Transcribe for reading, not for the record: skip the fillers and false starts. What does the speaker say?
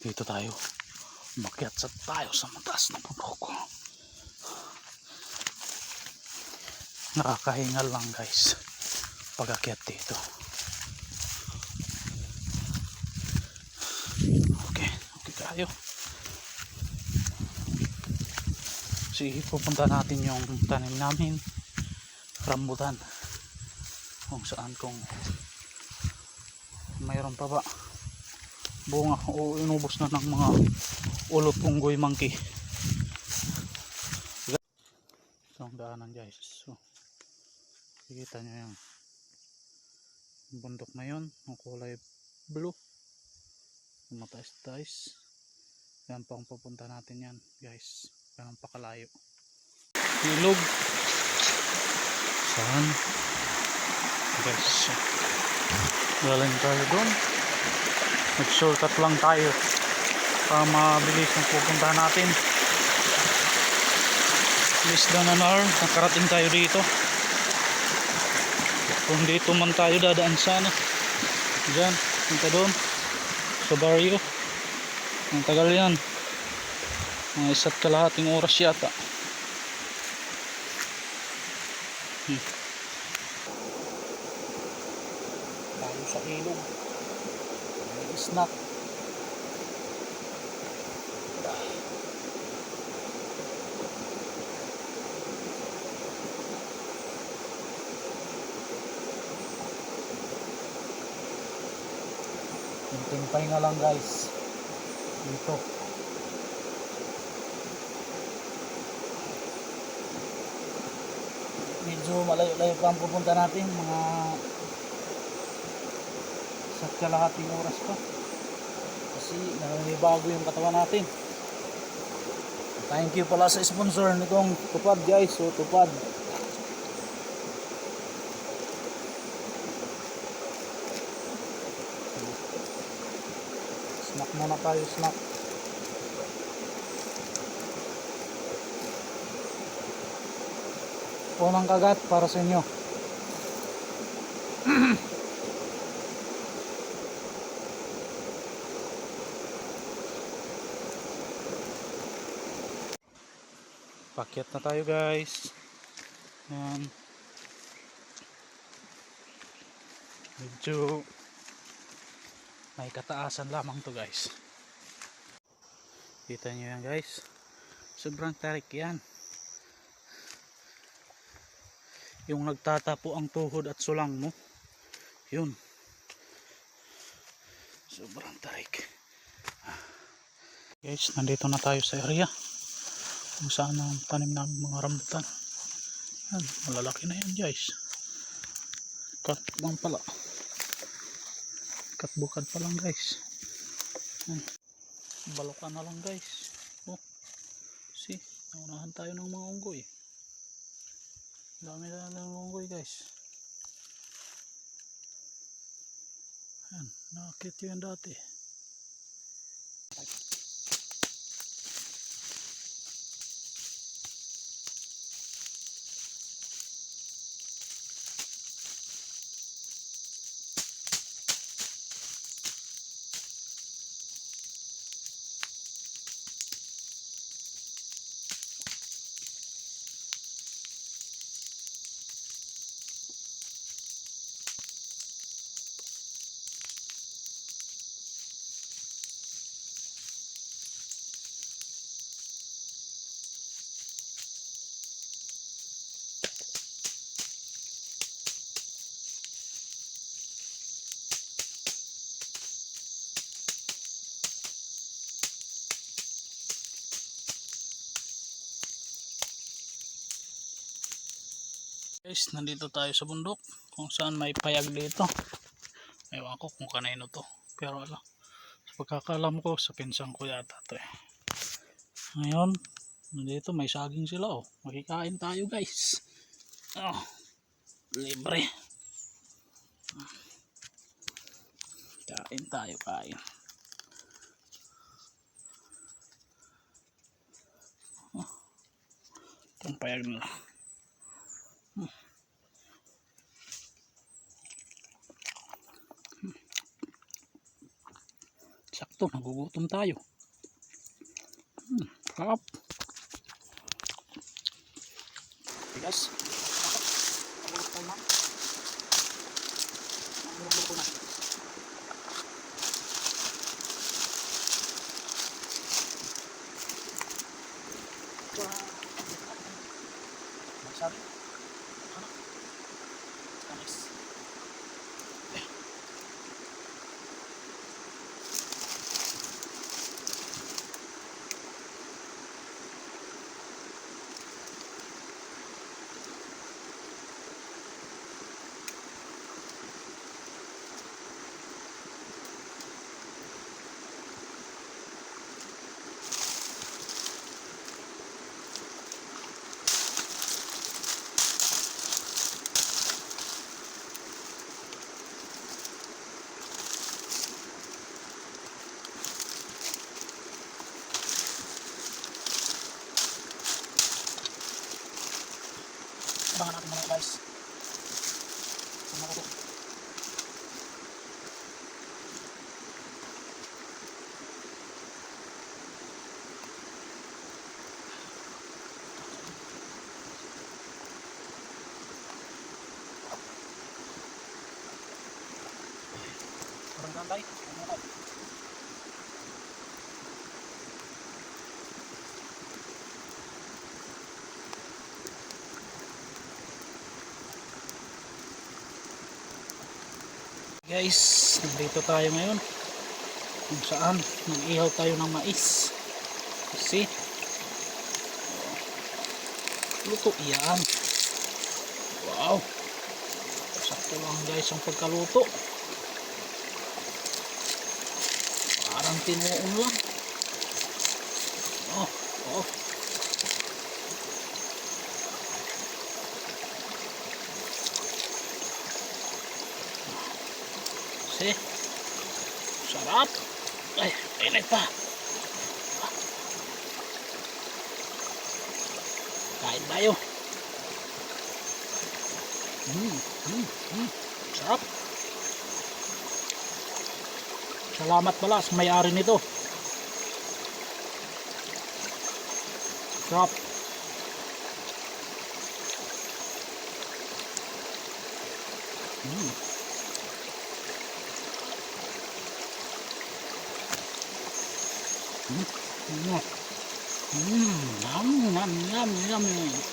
Dito tayo. Umakyat tayo sa mataas na bundok. Nakakahingal lang guys pag-akyat dito. Okay tayo. Sige, pupunta natin yung tanim namin, rambutan, kung saan, kung mayroon pa ba bunga o inubos na ng mga ulot, unggoy, monkey. Ito ang daanan guys. So, nakikita nyo yung bundok na yun, ang kulay blue, mataas-taas. Yan pa ang papunta natin yan guys, ganun pa kalayo. Ilog saan guys, galing tayo doon, mag shortcut lang tayo para mabilis ang pupunta natin. Less than an hour nakarating tayo dito. Kung dito man tayo dadaan sana dyan, punta doon sa barrio, ang tagal yan, mga 1.5 oras yata. Tayo sa ilog, may snack. Tintimpay nga lang guys dito. Medyo malayo-layo pa ang pupunta natin, mga 1.5 oras pa kasi nanibago yung katawan natin. Thank you pala sa sponsor nitong Tupad guys. So Tupad, snack muna tayo, snack. Unang kagat para sa inyo. Pakyat na tayo guys. Yan. Medyo may kataasan lamang to guys. Kita nyo yan guys, sobrang tarik yan. Yung nagtatapo ang tuhod at sulang mo, yun, sobrang tarik. Guys, nandito na tayo sa area kung saan ang tanim namin mga rambutan. Yan, malalaki na yan guys. Cut lang pala, cut bukad pa lang guys. Yan, balokan na lang guys. Oh, see, naunahan tayo ng mga unggoy. Dami na ng unggoy guys. Yan, nakakit yun dati. Guys, nandito tayo sa bundok kung saan may payag dito. Ewan ko kung kanino to, pero alam, sa pagkakalam ko sa pinsan ko yata to eh. Ngayon, nandito may saging sila oh. Makikain tayo guys. Oh, libre. Kain tayo, kain. Oh, itong payag nila. sakto, nagugutom tayo. Sarap. Tigas. Pagulot tayo na. Pagulot ko na. Magsari. Ano? Kanis. Abangan natin mga guys. Sama ko to. Parang gantay. Ano ko? Guys, nandito tayo ngayon kung saan nag-ihaw tayo ng mais kasi luto yan. Wow, sakto lang guys ang pagkaluto, parang tinuon lang. Oh, oh. Sarap. Ay, init pa. Kain tayo. Sarap. Salamat pala sa may-ari nito. Sarap. Yum, yum, yum, yum.